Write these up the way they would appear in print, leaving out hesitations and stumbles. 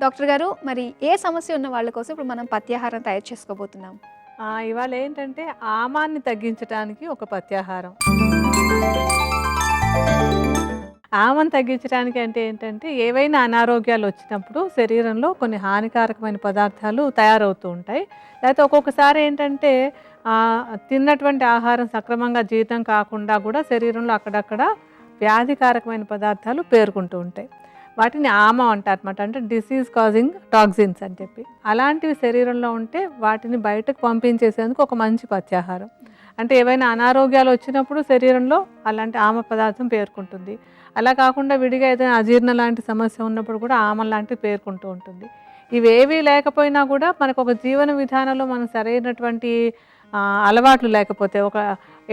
Doctor గారు మరి ఏ సమస్య ఉన్న వాళ్ళ కోసం ఇప్పుడు మనం పథ్యాహారం తయారు చేసుకోబోతున్నాం? ఇవాళ ఏంటంటే ఆమాన్ని తగ్గించడానికి ఒక పథ్యాహారం. ఆమను తగ్గించడానికి అంటే ఏంటంటే ఏవైనా అనారోగ్యాలు వచ్చినప్పుడు శరీరంలో కొన్ని హానికారకమైన పదార్థాలు తయారవుతూ ఉంటాయి. లేకపోతే ఒక్కొక్కసారి ఏంటంటే తిన్నటువంటి ఆహారం సక్రమంగా జీర్ణం కాకుండా కూడా శరీరంలో అక్కడక్కడ వ్యాధికారకమైన పదార్థాలు పేరుకుంటూ ఉంటాయి. వాటిని ఆమ అంటారన్నమాట. అంటే డిసీజ్ కాజింగ్ టాక్సిన్స్ అని చెప్పి. అలాంటివి శరీరంలో ఉంటే వాటిని బయటకు పంపించేసేందుకు ఒక మంచి పథ్యాహారం. అంటే ఏవైనా అనారోగ్యాలు వచ్చినప్పుడు శరీరంలో అలాంటి ఆమ పదార్థం పేరుకుంటుంది. అలా కాకుండా విడిగా ఏదైనా అజీర్ణ లాంటి సమస్య ఉన్నప్పుడు కూడా ఆమ లాంటివి పేరుకుంటూ ఉంటుంది. ఇవేవీ లేకపోయినా కూడా మనకు ఒక జీవన విధానంలో మనం సరైనటువంటి అలవాట్లు లేకపోతే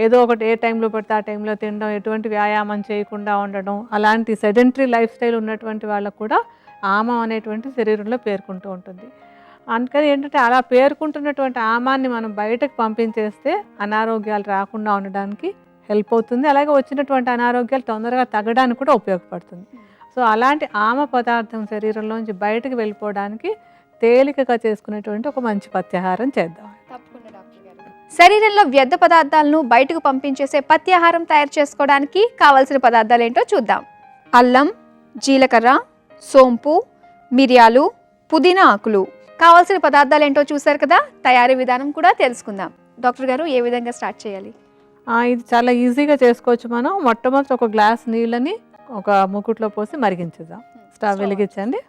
ఏదో ఒకటి ఏ టైంలో పడితే ఆ టైంలో తినడం, ఎటువంటి వ్యాయామం చేయకుండా ఉండడం, అలాంటి సెడెంటరీ లైఫ్ స్టైల్ ఉన్నటువంటి వాళ్ళకు కూడా ఆమం అనేటువంటి శరీరంలో పేరుకుంటూ ఉంటుంది. అందుకని ఏంటంటే అలా పేరుకుంటున్నటువంటి ఆమాన్ని మనం బయటకు పంపించేస్తే అనారోగ్యాలు రాకుండా ఉండడానికి హెల్ప్ అవుతుంది. అలాగే వచ్చినటువంటి అనారోగ్యాలు తొందరగా తగ్గడానికి కూడా ఉపయోగపడుతుంది. సో అలాంటి ఆమ పదార్థం శరీరంలోంచి బయటకు వెళ్ళిపోవడానికి తేలికగా చేసుకునేటువంటి ఒక మంచి పథ్యాహారం చేద్దాం. తప్పకుండా డాక్టర్ గారు. శరీరంలో వ్యర్థ పదార్థాలను బయటకు పంపించేసే పథ్యాహారం తయారు చేసుకోవడానికి కావలసిన పదార్థాలు ఏంటో చూద్దాం. అల్లం, జీలకర్ర, సోంపు, మిరియాలు, పుదీనా ఆకులు. కావాల్సిన పదార్థాలు ఏంటో చూసారు కదా, తయారీ విధానం కూడా తెలుసుకుందాం. డాక్టర్ గారు ఏ విధంగా స్టార్ట్ చేయాలి? ఇది చాలా ఈజీగా చేసుకోవచ్చు. మనం మొట్టమొదటి ఒక గ్లాస్ నీళ్ళని ఒక మూకుట్లో పోసి మరిగించుదాం. స్టవ్ వెలిగించండి.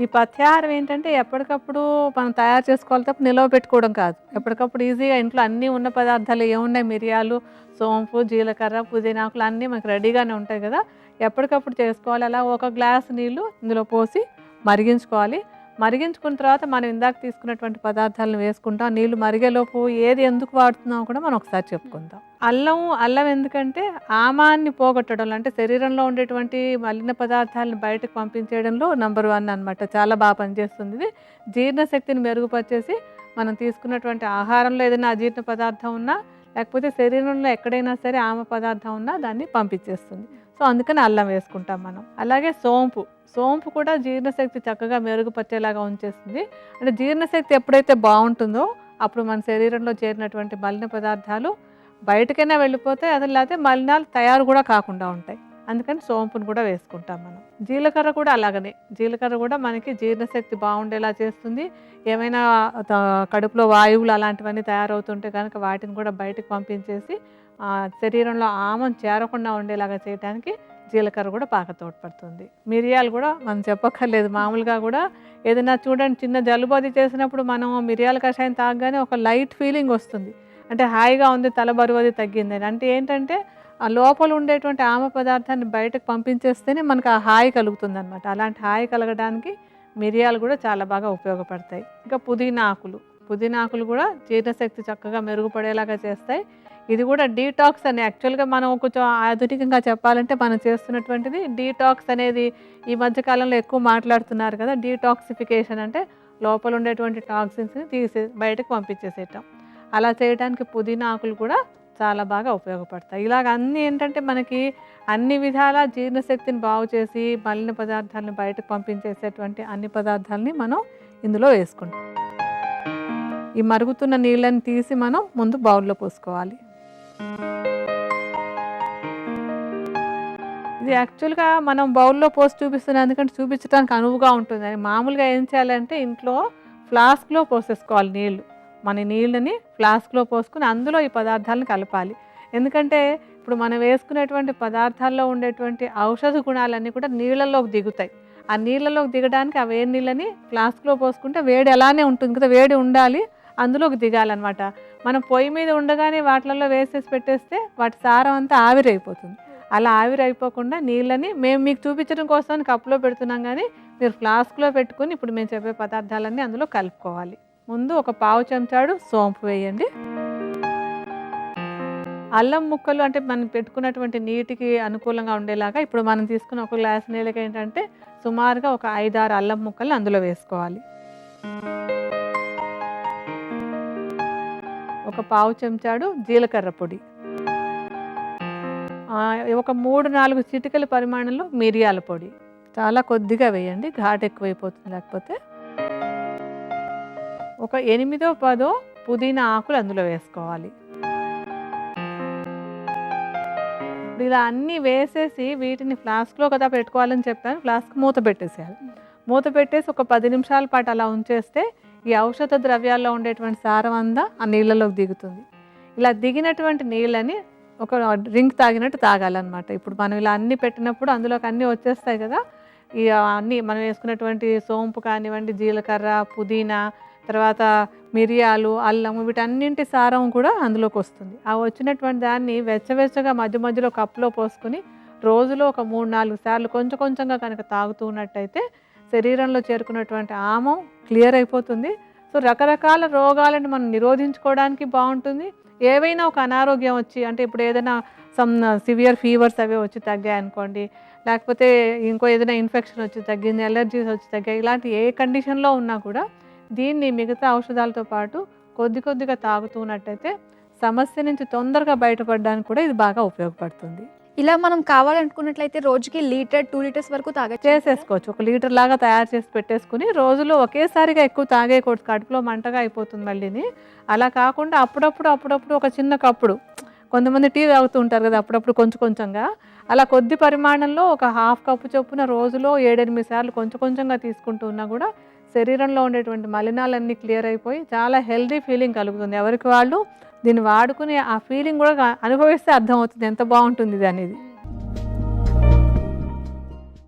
ఈ పథ్యాహారం ఏంటంటే ఎప్పటికప్పుడు మనం తయారు చేసుకోవాలి తప్ప నిలవ పెట్టుకోవడం కాదు. ఎప్పటికప్పుడు ఈజీగా ఇంట్లో అన్నీ ఉన్న పదార్థాలు ఏమున్నాయి, మిరియాలు, సోంపు, జీలకర్ర, పుదీనాకులు అన్నీ మనకు రెడీగానే ఉంటాయి కదా, ఎప్పటికప్పుడు చేసుకోవాలి. అలా ఒక గ్లాస్ నీళ్ళు ఇందులో పోసి మరిగించుకోవాలి. మరిగించుకున్న తర్వాత మనం ఇందాక తీసుకున్నటువంటి పదార్థాలను వేసుకుంటాం. నీళ్ళు మరిగేలోపు ఏది ఎందుకు వాడుతున్నామో కూడా మనం ఒకసారి చెప్పుకుందాం. అల్లం ఎందుకంటే ఆమాన్ని పోగొట్టడంలో, అంటే శరీరంలో ఉండేటువంటి మలిన పదార్థాలను బయటకు పంపించేయడంలో నెంబర్ 1 అనమాట. చాలా బాగా పనిచేస్తుంది. ఇది జీర్ణశక్తిని మెరుగుపరిచేసి మనం తీసుకున్నటువంటి ఆహారంలో ఏదైనా అజీర్ణ పదార్థం ఉన్నా, లేకపోతే శరీరంలో ఎక్కడైనా సరే ఆమ పదార్థం ఉన్నా దాన్ని పంపించేస్తుంది. సో అందుకని అల్లం వేసుకుంటాం మనం. అలాగే సోంపు కూడా జీర్ణశక్తి చక్కగా మెరుగుపరిచేలాగా ఉంచేస్తుంది. అంటే జీర్ణశక్తి ఎప్పుడైతే బాగుంటుందో అప్పుడు మన శరీరంలో చేరినటువంటి మలిన పదార్థాలు బయటకైనా వెళ్ళిపోతాయి, అది లేకపోతే మలినాలు తయారు కూడా కాకుండా ఉంటాయి. అందుకని సోంపును కూడా వేసుకుంటాం మనం. జీలకర్ర కూడా అలాగనే. జీలకర్ర కూడా మనకి జీర్ణశక్తి బాగుండేలా చేస్తుంది. ఏమైనా కడుపులో వాయువులు అలాంటివన్నీ తయారవుతుంటే కనుక వాటిని కూడా బయటకు పంపించేసి శరీరంలో ఆమం చేరకుండా ఉండేలాగా చేయడానికి జీలకర్ర కూడా బాగా తోడ్పడుతుంది. మిరియాలు కూడా మనం చెప్పక్కర్లేదు. మామూలుగా కూడా ఏదైనా చూడండి, చిన్న జలుబు అది చేసినప్పుడు మనం మిరియాల కషాయం తాగగానే ఒక లైట్ ఫీలింగ్ వస్తుంది. అంటే హాయిగా ఉంది, తల బరువు అది తగ్గిందని. అంటే ఏంటంటే ఆ లోపల ఉండేటువంటి ఆమ పదార్థాన్ని బయటకు పంపించేస్తేనే మనకు ఆ హాయి కలుగుతుంది అనమాట. అలాంటి హాయి కలగడానికి మిరియాలు కూడా చాలా బాగా ఉపయోగపడతాయి. ఇంకా పుదీనా ఆకులు కూడా జీర్ణశక్తి చక్కగా మెరుగుపడేలాగా చేస్తాయి. ఇది కూడా డీటాక్స్ అని, యాక్చువల్గా మనం కొంచెం ఆధునికంగా చెప్పాలంటే మనం చేస్తున్నటువంటిది డీటాక్స్ అనేది ఈ మధ్యకాలంలో ఎక్కువ మాట్లాడుతున్నారు కదా. డీటాక్సిఫికేషన్ అంటే లోపల ఉండేటువంటి టాక్సిన్స్ని బయటకు పంపించేసేయటం. అలా చేయడానికి పుదీనా ఆకులు కూడా చాలా బాగా ఉపయోగపడతాయి. ఇలాగ అన్నీ ఏంటంటే మనకి అన్ని విధాల జీర్ణశక్తిని బాగు చేసి మలిన పదార్థాలను బయటకు పంపించేసేటువంటి అన్ని పదార్థాలని మనం ఇందులో వేసుకుంటాం. ఈ మరుగుతున్న నీళ్ళని తీసి మనం ముందు బౌల్లో పోసుకోవాలి. ఇది యాక్చువల్గా మనం బౌల్లో పోసి చూపిస్తున్నాం ఎందుకంటే చూపించడానికి అనువుగా ఉంటుంది. మామూలుగా ఏం చేయాలంటే ఇంట్లో ఫ్లాస్క్లో పోసేసుకోవాలి నీళ్ళు. మన నీళ్ళని ఫ్లాస్క్లో పోసుకుని అందులో ఈ పదార్థాలను కలపాలి. ఎందుకంటే ఇప్పుడు మనం వేసుకునేటువంటి పదార్థాల్లో ఉండేటువంటి ఔషధ గుణాలన్నీ కూడా నీళ్ళల్లోకి దిగుతాయి. ఆ నీళ్ళలోకి దిగడానికి ఆ వేడి నీళ్ళని ఫ్లాస్క్లో పోసుకుంటే వేడి అలానే ఉంటుంది కదా, వేడి ఉండాలి, అందులోకి దిగాలన్నమాట. మనం పొయ్యి మీద ఉండగానే వాటిలలో వేసేసి పెట్టేస్తే వాటి సారం అంతా ఆవిరైపోతుంది. అలా ఆవిరైపోకుండా నీళ్ళని మేము మీకు చూపించడం కోసం కప్పులో పెడుతున్నాం, కానీ మీరు ఫ్లాస్క్లో పెట్టుకుని ఇప్పుడు మేము చెప్పే పదార్థాలన్నీ అందులో కలుపుకోవాలి. ముందు ఒక పావు చెంచాడు సోంపు వేయండి. అల్లం ముక్కలు అంటే మనం పెట్టుకున్నటువంటి నీటికి అనుకూలంగా ఉండేలాగా ఇప్పుడు మనం తీసుకున్న ఒక గ్లాస్ నీళ్ళకి ఏంటంటే సుమారుగా ఒక 5-6 అల్లం ముక్కలు అందులో వేసుకోవాలి. ఒక పావు చెంచాడు జీలకర్ర పొడి, ఒక 3-4 చిటికెల పరిమాణంలో మిరియాల పొడి చాలా కొద్దిగా వేయండి, ఘాటు ఎక్కువైపోతుంది లేకపోతే. ఒక 8-10 పుదీనా ఆకులు అందులో వేసుకోవాలి. ఇప్పుడు ఇలా అన్నీ వేసేసి వీటిని ఫ్లాస్క్లో కదా పెట్టుకోవాలని చెప్పాను, ఫ్లాస్క్ మూత పెట్టేసేయాలి. మూత పెట్టేసి ఒక 10 నిమిషాల పాటు అలా ఉంచేస్తే ఈ ఔషధ ద్రవ్యాల్లో ఉండేటువంటి సారం అంతా ఆ నీళ్ళలోకి దిగుతుంది. ఇలా దిగినటువంటి నీళ్ళని ఒక డ్రింక్ తాగినట్టు తాగాలన్నమాట. ఇప్పుడు మనం ఇలా అన్నీ పెట్టినప్పుడు అందులోకి అన్నీ వచ్చేస్తాయి కదా, ఈ అన్నీ మనం వేసుకున్నటువంటి సోంపు కానివ్వండి, జీలకర్ర, పుదీనా, తర్వాత మిరియాలు, అల్లము, వీటన్నింటి సారం కూడా అందులోకి వస్తుంది. ఆ వచ్చినటువంటి దాన్ని వెచ్చవెచ్చగా మధ్య మధ్యలో కప్పులో పోసుకొని రోజులో ఒక 3-4 సార్లు కొంచెం కొంచెంగా కనుక తాగుతూ ఉన్నట్టయితే శరీరంలో చేరుకున్నటువంటి ఆమం క్లియర్ అయిపోతుంది. సో రకరకాల రోగాలను మనం నిరోధించుకోవడానికి బాగుంటుంది. ఏవైనా ఒక అనారోగ్యం వచ్చి, అంటే ఇప్పుడు ఏదైనా సమ్ సివియర్ ఫీవర్స్ అవే వచ్చి తగ్గాయి అనుకోండి, లేకపోతే ఇంకో ఏదైనా ఇన్ఫెక్షన్ వచ్చి తగ్గింది, ఎలర్జీస్ వచ్చి తగ్గాయి, ఇలాంటి ఏ కండిషన్లో ఉన్నా కూడా దీన్ని మిగతా ఔషధాలతో పాటు కొద్ది కొద్దిగా తాగుతున్నట్టయితే సమస్య నుంచి తొందరగా బయటపడడానికి కూడా ఇది బాగా ఉపయోగపడుతుంది. ఇలా మనం కావాలనుకున్నట్లయితే రోజుకి 1-2 లీటర్స్ వరకు చేసేసుకోవచ్చు. 1 లీటర్ లాగా తయారు చేసి పెట్టేసుకుని రోజులో ఒకేసారిగా ఎక్కువ తాగేయకూడదు, కడుపులో మంటగా అయిపోతుంది మళ్ళీని. అలా కాకుండా అప్పుడప్పుడు ఒక చిన్న కప్పుడు, కొంతమంది టీ తాగుతూ ఉంటారు కదా అప్పుడప్పుడు కొంచెం కొంచెంగా, అలా కొద్ది పరిమాణంలో ఒక 1/2 కప్పు చొప్పున రోజులో 7-8 సార్లు కొంచెం కొంచెంగా తీసుకుంటూ ఉన్నా కూడా శరీరంలో ఉండేటువంటి మలినాలన్నీ క్లియర్ అయిపోయి చాలా హెల్దీ ఫీలింగ్ కలుగుతుంది. ఎవరికి వాళ్ళు దీన్ని వాడుకుని ఆ ఫీలింగ్ కూడా అనుభవిస్తే అర్థమవుతుంది ఎంత బాగుంటుంది ఇది అనేది.